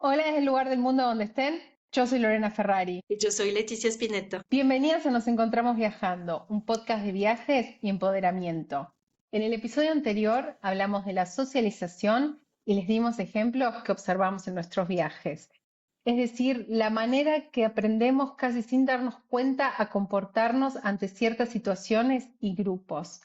Hola desde el lugar del mundo donde estén. Yo soy Lorena Ferrari. Y yo soy Leticia Spinetta. Bienvenidas a Nos Encontramos Viajando, un podcast de viajes y empoderamiento. En el episodio anterior hablamos de la socialización y les dimos ejemplos que observamos en nuestros viajes. Es decir, la manera que aprendemos casi sin darnos cuenta a comportarnos ante ciertas situaciones y grupos.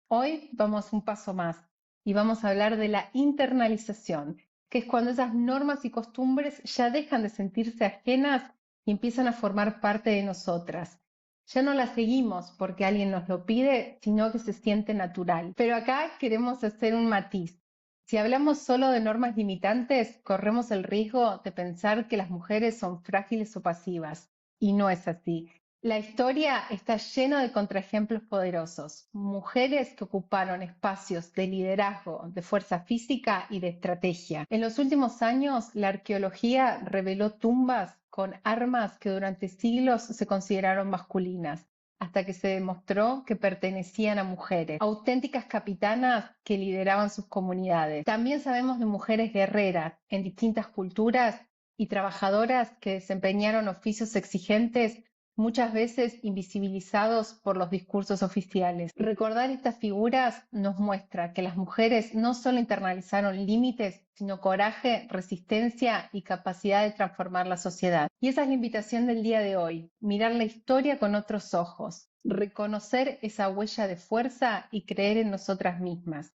Hoy vamos un paso más y vamos a hablar de la internalización, que es cuando esas normas y costumbres ya dejan de sentirse ajenas y empiezan a formar parte de nosotras. Ya no las seguimos porque alguien nos lo pide, sino que se siente natural. Pero acá queremos hacer un matiz. Si hablamos solo de normas limitantes, corremos el riesgo de pensar que las mujeres son frágiles o pasivas. Y no es así. La historia está llena de contraejemplos poderosos, mujeres que ocuparon espacios de liderazgo, de fuerza física y de estrategia. En los últimos años, la arqueología reveló tumbas con armas que durante siglos se consideraron masculinas, hasta que se demostró que pertenecían a mujeres, auténticas capitanas que lideraban sus comunidades. También sabemos de mujeres guerreras en distintas culturas y trabajadoras que desempeñaron oficios exigentes, muchas veces invisibilizados por los discursos oficiales. Recordar estas figuras nos muestra que las mujeres no solo internalizaron límites, sino coraje, resistencia y capacidad de transformar la sociedad. Y esa es la invitación del día de hoy, mirar la historia con otros ojos, reconocer esa huella de fuerza y creer en nosotras mismas.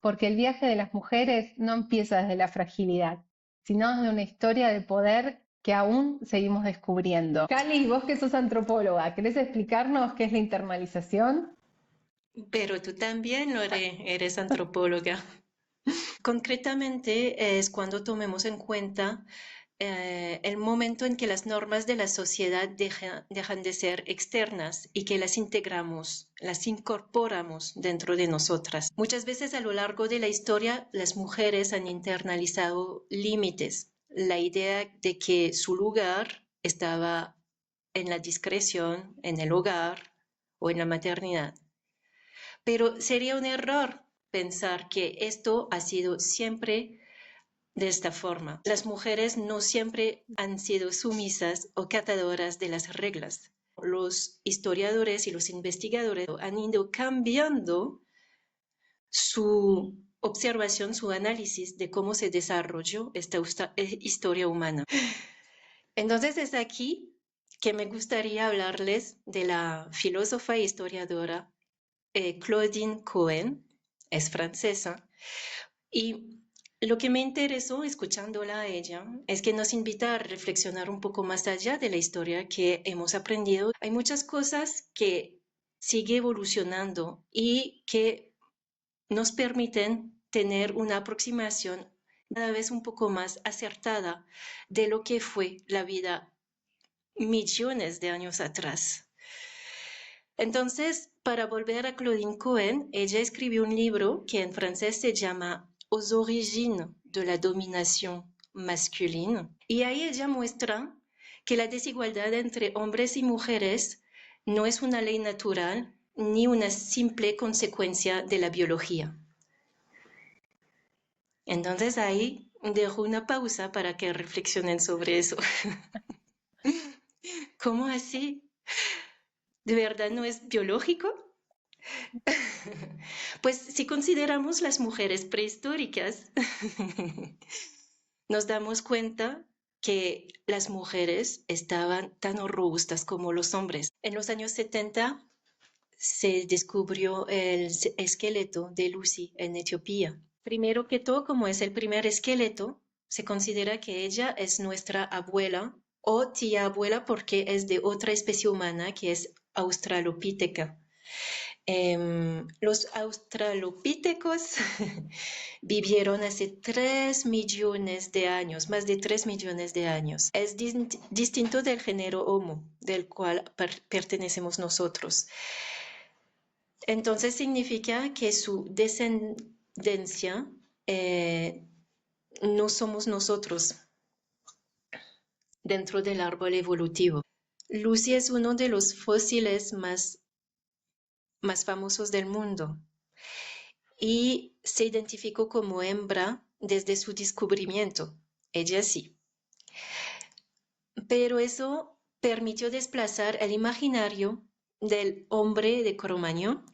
Porque el viaje de las mujeres no empieza desde la fragilidad, sino desde una historia de poder que aún seguimos descubriendo. Cali, vos que sos antropóloga, ¿querés explicarnos qué es la internalización? Pero tú también, Lore, eres antropóloga. Concretamente es cuando tomemos en cuenta el momento en que las normas de la sociedad dejan de ser externas y que las integramos, las incorporamos dentro de nosotras. Muchas veces a lo largo de la historia las mujeres han internalizado límites, la idea de que su lugar estaba en la discreción, en el hogar o en la maternidad. Pero sería un error pensar que esto ha sido siempre de esta forma. Las mujeres no siempre han sido sumisas o catadoras de las reglas. Los historiadores y los investigadores han ido cambiando su observación, su análisis de cómo se desarrolló esta historia humana. Entonces es aquí que me gustaría hablarles de la filósofa e historiadora Claudine Cohen, es francesa, y lo que me interesó escuchándola a ella es que nos invita a reflexionar un poco más allá de la historia que hemos aprendido. Hay muchas cosas que sigue evolucionando y que nos permiten tener una aproximación cada vez un poco más acertada de lo que fue la vida millones de años atrás. Entonces, para volver a Claudine Cohen, ella escribió un libro que en francés se llama Aux origines de la dominación masculine. Y ahí ella muestra que la desigualdad entre hombres y mujeres no es una ley natural ni una simple consecuencia de la biología. Entonces ahí dejo una pausa para que reflexionen sobre eso. ¿Cómo así? ¿De verdad no es biológico? Pues si consideramos las mujeres prehistóricas, nos damos cuenta que las mujeres estaban tan robustas como los hombres. En los años 70 se descubrió el esqueleto de Lucy en Etiopía. Primero que todo, como es el primer esqueleto, se considera que ella es nuestra abuela o tía abuela porque es de otra especie humana que es Australopithecus. Los australopithecus vivieron hace 3 millones de años, más de 3 millones de años. Es distinto del género Homo, del cual pertenecemos nosotros. Entonces significa que su descendencia no somos nosotros dentro del árbol evolutivo. Lucy es uno de los fósiles más famosos del mundo y se identificó como hembra desde su descubrimiento. Ella sí. Pero eso permitió desplazar el imaginario del hombre de Cromañón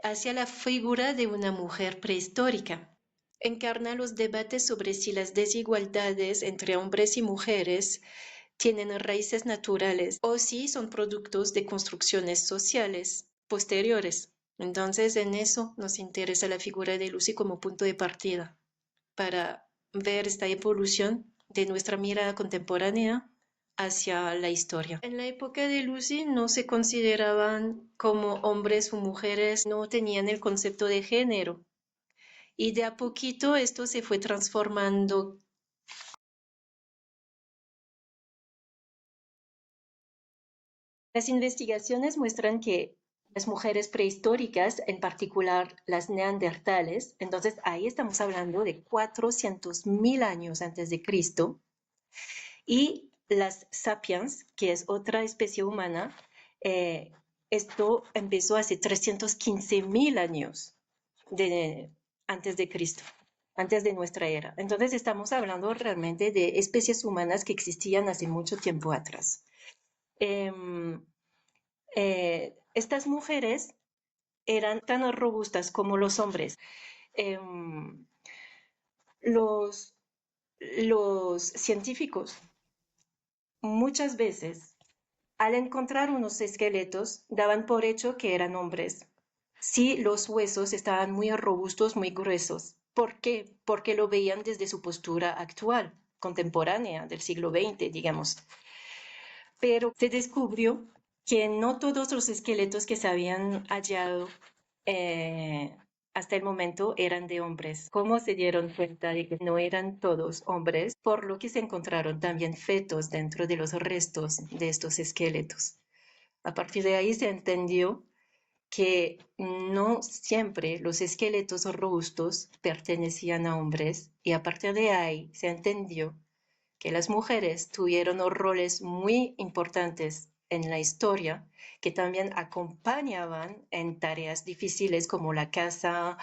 hacia la figura de una mujer prehistórica. Encarna los debates sobre si las desigualdades entre hombres y mujeres tienen raíces naturales o si son productos de construcciones sociales posteriores. Entonces, en eso nos interesa la figura de Lucy como punto de partida para ver esta evolución de nuestra mirada contemporánea hacia la historia. En la época de Lucy no se consideraban como hombres o mujeres, no tenían el concepto de género. Y de a poquito esto se fue transformando. Las investigaciones muestran que las mujeres prehistóricas, en particular las neandertales, entonces ahí estamos hablando de 400.000 años antes de Cristo, y las sapiens, que es otra especie humana, eh, esto empezó hace 315.000 años antes de Cristo, antes de nuestra era. Entonces estamos hablando realmente de especies humanas que existían hace mucho tiempo atrás. Estas mujeres eran tan robustas como los hombres. Em, los, los científicos muchas veces, al encontrar unos esqueletos, daban por hecho que eran hombres. Sí, los huesos estaban muy robustos, muy gruesos. ¿Por qué? Porque lo veían desde su postura actual, contemporánea, del siglo XX, digamos. Pero se descubrió que no todos los esqueletos que se habían hallado eh, hasta el momento eran de hombres. ¿Cómo se dieron cuenta de que no eran todos hombres? Por lo que se encontraron también fetos dentro de los restos de estos esqueletos. A partir de ahí se entendió que no siempre los esqueletos robustos pertenecían a hombres y a partir de ahí se entendió que las mujeres tuvieron roles muy importantes en la historia, que también acompañaban en tareas difíciles como la casa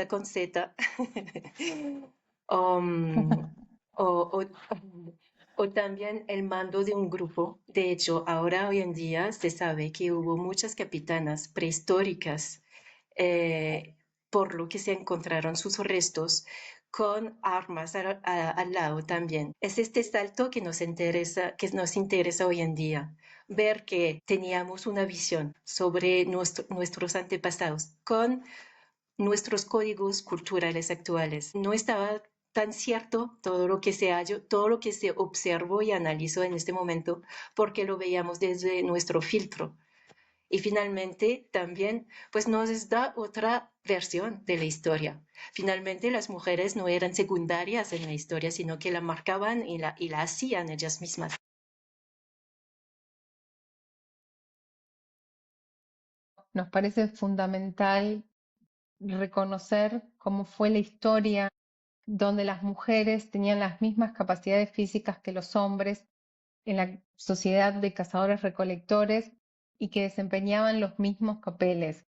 con Z, um, o, o, o también el mando de un grupo. De hecho, ahora hoy en día se sabe que hubo muchas capitanas prehistóricas, eh, por lo que se encontraron sus restos con armas al lado también. Es este salto que nos interesa hoy en día, ver que teníamos una visión sobre nuestros antepasados con nuestros códigos culturales actuales. No estaba tan cierto todo lo que se halló, todo lo que se observó y analizó en este momento, porque lo veíamos desde nuestro filtro. Y finalmente también pues nos da otra versión de la historia. Finalmente las mujeres no eran secundarias en la historia, sino que la marcaban y la hacían ellas mismas. Nos parece fundamental reconocer cómo fue la historia donde las mujeres tenían las mismas capacidades físicas que los hombres en la sociedad de cazadores-recolectores y que desempeñaban los mismos papeles.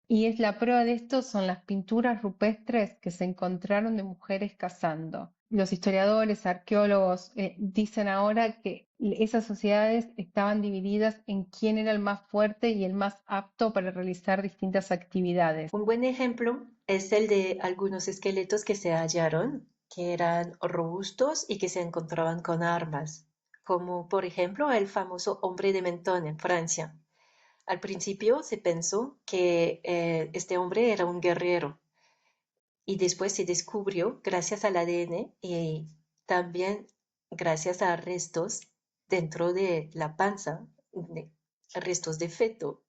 Y es la prueba de esto son las pinturas rupestres que se encontraron de mujeres cazando. Los historiadores, arqueólogos dicen ahora que esas sociedades estaban divididas en quién era el más fuerte y el más apto para realizar distintas actividades. Un buen ejemplo es el de algunos esqueletos que se hallaron, que eran robustos y que se encontraban con armas, como por ejemplo el famoso hombre de Mentón en Francia. Al principio se pensó que este hombre era un guerrero y después se descubrió, gracias al ADN y también gracias a restos dentro de la panza, restos de feto,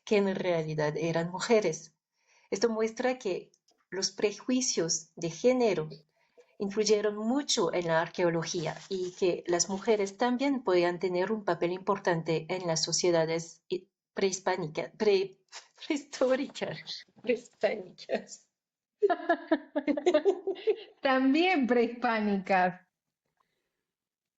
que en realidad eran mujeres. Esto muestra que los prejuicios de género influyeron mucho en la arqueología y que las mujeres también podían tener un papel importante en las sociedades prehispánicas, prehistóricas, prehispánicas. También prehispánicas,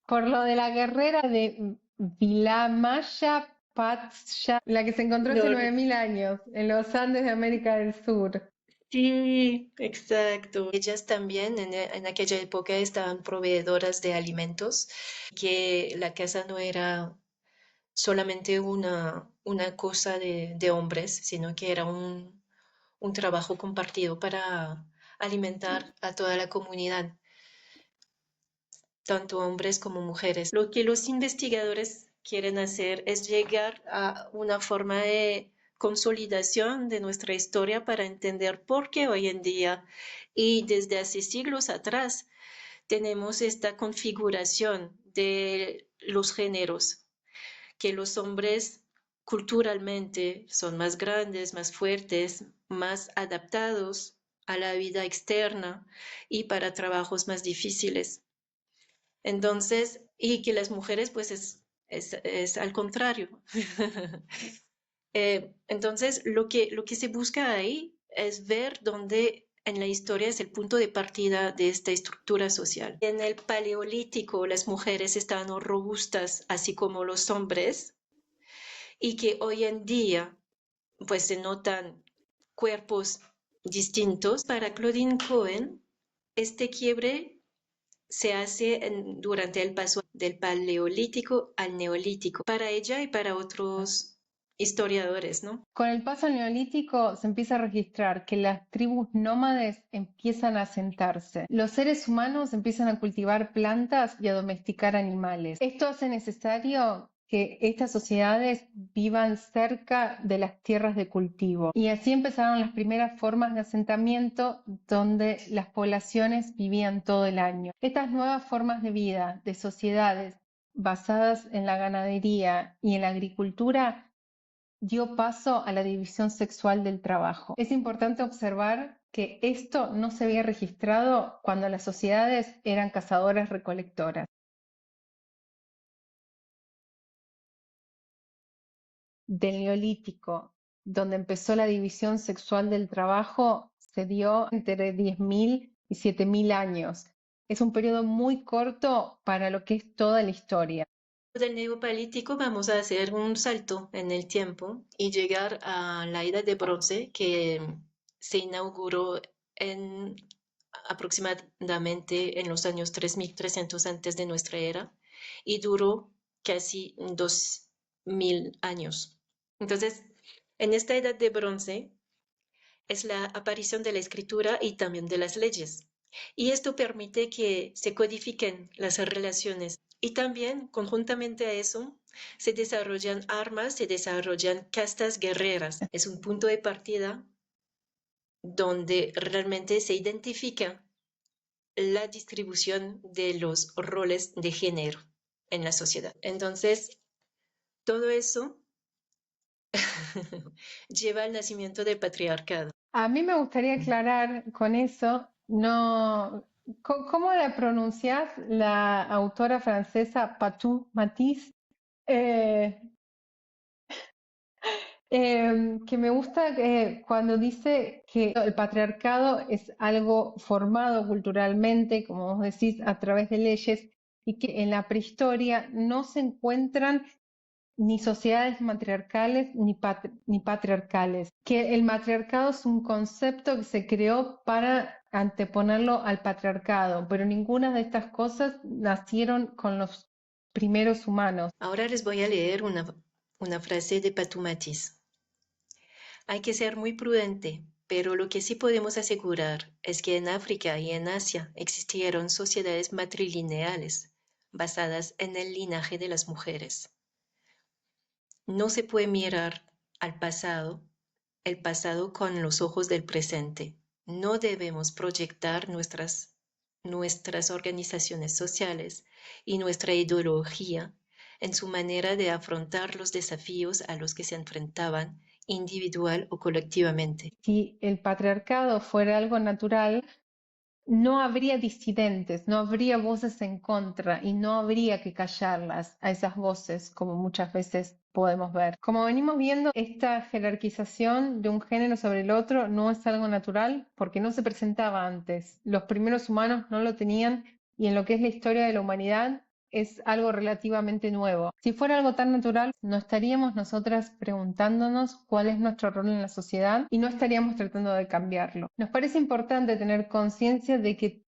por lo de la guerrera de Vilamaya Patsya, la que se encontró hace No, 9.000 años en los Andes de América del Sur. Sí, exacto. Ellas también en aquella época estaban proveedoras de alimentos, que la casa no era solamente una cosa de hombres, sino que era un trabajo compartido para alimentar a toda la comunidad, tanto hombres como mujeres. Lo que los investigadores quieren hacer es llegar a una forma de consolidación de nuestra historia para entender por qué hoy en día y desde hace siglos atrás tenemos esta configuración de los géneros, que los hombres culturalmente son más grandes, más fuertes, más adaptados a la vida externa y para trabajos más difíciles. Entonces, y que las mujeres pues es al contrario. Entonces, lo que se busca ahí es ver dónde en la historia es el punto de partida de esta estructura social. En el Paleolítico las mujeres estaban robustas, así como los hombres, y que hoy en día pues se notan cuerpos distintos. Para Claudine Cohen, este quiebre se hace durante el paso del Paleolítico al Neolítico, para ella y para otros historiadores, ¿no? Con el paso al neolítico se empieza a registrar que las tribus nómades empiezan a asentarse. Los seres humanos empiezan a cultivar plantas y a domesticar animales. Esto hace necesario que estas sociedades vivan cerca de las tierras de cultivo. Y así empezaron las primeras formas de asentamiento donde las poblaciones vivían todo el año. Estas nuevas formas de vida, de sociedades basadas en la ganadería y en la agricultura, dio paso a la división sexual del trabajo. Es importante observar que esto no se había registrado cuando las sociedades eran cazadoras-recolectoras. Del Neolítico, donde empezó la división sexual del trabajo, se dio entre 10.000 y 7.000 años. Es un periodo muy corto para lo que es toda la historia. Del Neopalítico vamos a hacer un salto en el tiempo y llegar a la Edad de Bronce, que se inauguró en aproximadamente en los años 3300 antes de nuestra era y duró casi 2000 años. Entonces, en esta Edad de Bronce es la aparición de la escritura y también de las leyes. Y esto permite que se codifiquen las relaciones. Y también, conjuntamente a eso, se desarrollan armas, se desarrollan castas guerreras. Es un punto de partida donde realmente se identifica la distribución de los roles de género en la sociedad. Entonces, todo eso lleva al nacimiento del patriarcado. A mí me gustaría aclarar con eso, no, ¿cómo la pronunciás la autora francesa Patou Matisse? Eh, que me gusta cuando dice que el patriarcado es algo formado culturalmente, como vos decís, a través de leyes, y que en la prehistoria no se encuentran ni sociedades matriarcales ni patriarcales, que el matriarcado es un concepto que se creó para anteponerlo al patriarcado, pero ninguna de estas cosas nacieron con los primeros humanos. Ahora les voy a leer una frase de Patou Matisse. Hay que ser muy prudente, pero lo que sí podemos asegurar es que en África y en Asia existieron sociedades matrilineales basadas en el linaje de las mujeres. No se puede mirar al pasado, el pasado con los ojos del presente. No debemos proyectar nuestras organizaciones sociales y nuestra ideología en su manera de afrontar los desafíos a los que se enfrentaban individual o colectivamente. Si el patriarcado fuera algo natural, no habría disidentes, no habría voces en contra y no habría que callarlas a esas voces, como muchas veces podemos ver. Como venimos viendo, esta jerarquización de un género sobre el otro no es algo natural porque no se presentaba antes. Los primeros humanos no lo tenían y en lo que es la historia de la humanidad, es algo relativamente nuevo. Si fuera algo tan natural, no estaríamos nosotras preguntándonos cuál es nuestro rol en la sociedad y no estaríamos tratando de cambiarlo. Nos parece importante tener conciencia de que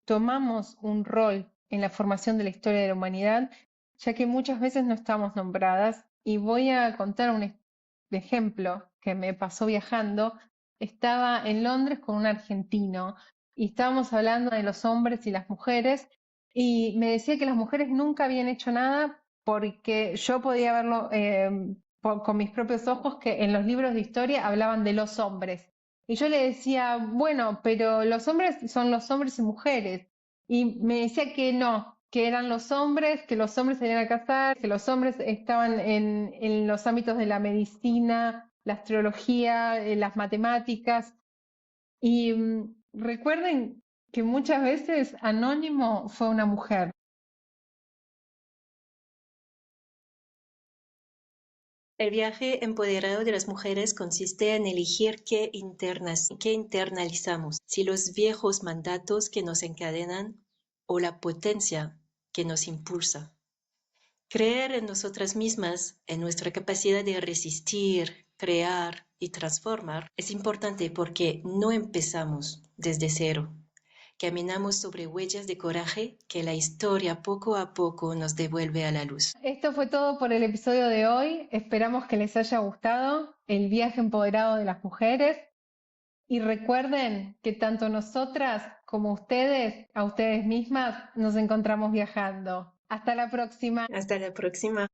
tomamos un rol en la formación de la historia de la humanidad, ya que muchas veces no estamos nombradas. Y voy a contar un ejemplo que me pasó viajando. Estaba en Londres con un argentino y estábamos hablando de los hombres y las mujeres y me decía que las mujeres nunca habían hecho nada porque yo podía verlo con mis propios ojos, que en los libros de historia hablaban de los hombres. Y yo le decía, bueno, pero los hombres son los hombres y mujeres. Y me decía que no, que eran los hombres, que los hombres salían a cazar, que los hombres estaban en los ámbitos de la medicina, la astrología, las matemáticas. Y recuerden que muchas veces Anónimo fue una mujer. El viaje empoderado de las mujeres consiste en elegir qué internalizamos, si los viejos mandatos que nos encadenan o la potencia que nos impulsa. Creer en nosotras mismas, en nuestra capacidad de resistir, crear y transformar, es importante porque no empezamos desde cero. Caminamos sobre huellas de coraje que la historia poco a poco nos devuelve a la luz. Esto fue todo por el episodio de hoy. Esperamos que les haya gustado el viaje empoderado de las mujeres. Y recuerden que tanto nosotras como ustedes, a ustedes mismas, nos encontramos viajando. Hasta la próxima. Hasta la próxima.